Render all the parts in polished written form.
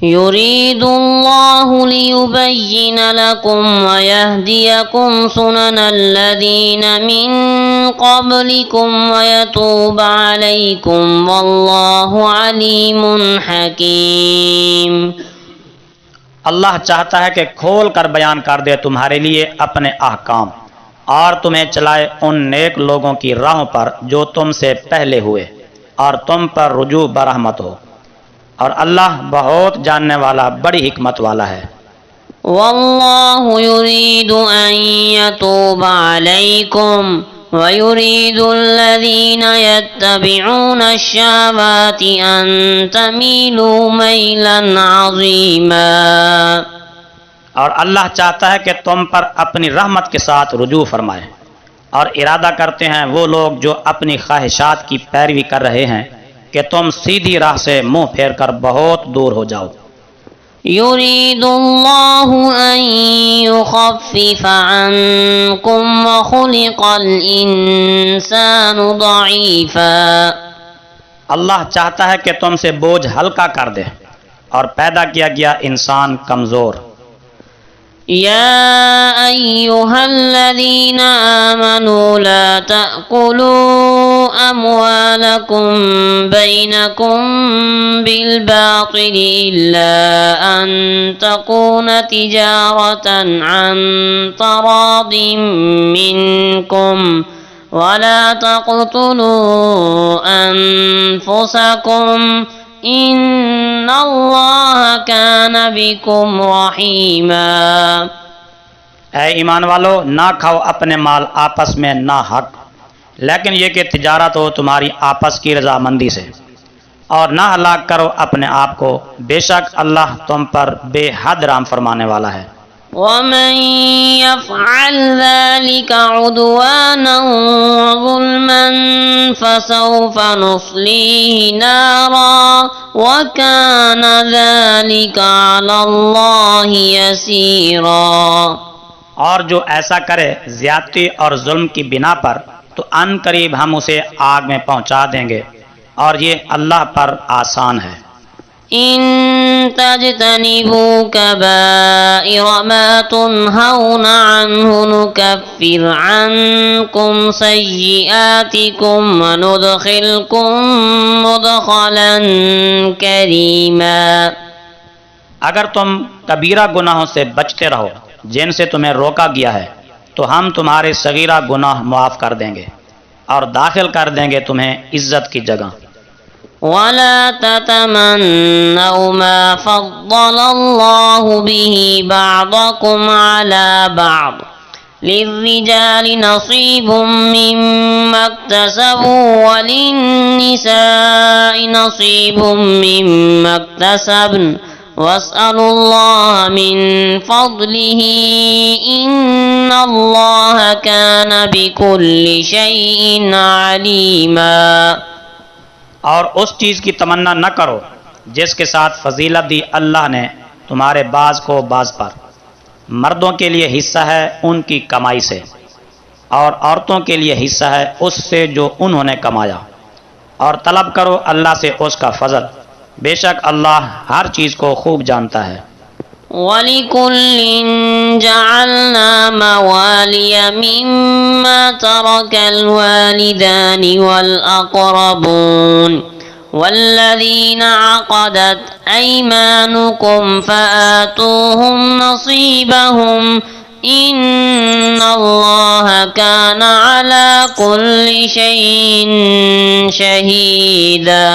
يريد الله ليبين لكم ويهديكم سنن الذين من قبلكم ويتوب عليكم والله عليم حكيم۔ اللہ چاہتا ہے کہ کھول کر بیان کر دے تمہارے لیے اپنے احکام اور تمہیں چلائے ان نیک لوگوں کی راہوں پر جو تم سے پہلے ہوئے اور تم پر رجوع برحمت ہو، اور اللہ بہت جاننے والا بڑی حکمت والا ہے۔ واللہ یرید ان یتوب علیکم وَيُرِيدُ الَّذِينَ يَتَّبِعُونَ الشَّهَوَاتِ أَن تَمِيلُوا مَيْلًا عَظِيمًا۔ اور اللہ چاہتا ہے کہ تم پر اپنی رحمت کے ساتھ رجوع فرمائے، اور ارادہ کرتے ہیں وہ لوگ جو اپنی خواہشات کی پیروی کر رہے ہیں کہ تم سیدھی راہ سے منہ پھیر کر بہت دور ہو جاؤ۔ يريد الله أن يخفف عنكم وخلق الإنسان ضعيفا۔ اللہ چاہتا ہے کہ تم سے بوجھ ہلکا کر دے، اور پیدا کیا گیا انسان کمزور۔ يا أيها الذين آمنوا لا تأكلوا أموالكم بينكم بالباطل إلا أن تكون تجارة عن تراض منكم ولا تقتلوا أنفسكم ان اللہ کان بکم رحیما۔ اے ایمان والو، نہ کھاؤ اپنے مال آپس میں نہ حق، لیکن یہ کہ تجارت ہو تمہاری آپس کی رضامندی سے، اور نہ ہلاک کرو اپنے آپ کو، بے شک اللہ تم پر بے حد رحم فرمانے والا ہے۔ ومن يفعل ذلك عدوانا وظلما فسوف نصليه نارا وكان ذلك على الله يسيرا۔ اور جو ایسا کرے زیادتی اور ظلم کی بنا پر تو ان قریب ہم اسے آگ میں پہنچا دیں گے، اور یہ اللہ پر آسان ہے۔ ان تجتنبوا كبائر ما تنهون عنه نكفر عنكم سيئاتكم وندخلكم مدخلا كريما۔ اگر تم کبیرہ گناہوں سے بچتے رہو جن سے تمہیں روکا گیا ہے تو ہم تمہارے صغیرہ گناہ معاف کر دیں گے، اور داخل کر دیں گے تمہیں عزت کی جگہ۔ ولا تتمنوا ما فضل الله به بعضكم على بعض للرجال نصيب مما اكتسبوا وللنساء نصيب مما اكتسبن واسألوا الله من فضله إن الله كان بكل شيء عليما۔ اور اس چیز کی تمنا نہ کرو جس کے ساتھ فضیلت دی اللہ نے تمہارے بعض کو بعض پر۔ مردوں کے لیے حصہ ہے ان کی کمائی سے، اور عورتوں کے لیے حصہ ہے اس سے جو انہوں نے کمایا، اور طلب کرو اللہ سے اس کا فضل، بے شک اللہ ہر چیز کو خوب جانتا ہے۔ وَلِكُلٍّ جَعَلْنَا مَوَالِيَ مِمَّا تَرَكَ الْوَالِدَانِ وَالْأَقْرَبُونَ وَالَّذِينَ عَقَدَتْ أَيْمَانُكُمْ فَآتُوهُمْ نَصِيبَهُمْ إِنَّ اللَّهَ كَانَ عَلَى كُلِّ شَيْءٍ شَهِيدًا۔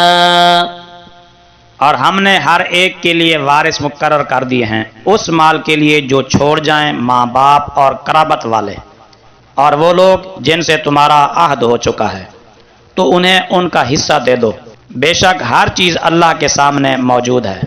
اور ہم نے ہر ایک کے لیے وارث مقرر کر دیے ہیں اس مال کے لیے جو چھوڑ جائیں ماں باپ اور قرابت والے، اور وہ لوگ جن سے تمہارا عہد ہو چکا ہے، تو انہیں ان کا حصہ دے دو، بے شک ہر چیز اللہ کے سامنے موجود ہے۔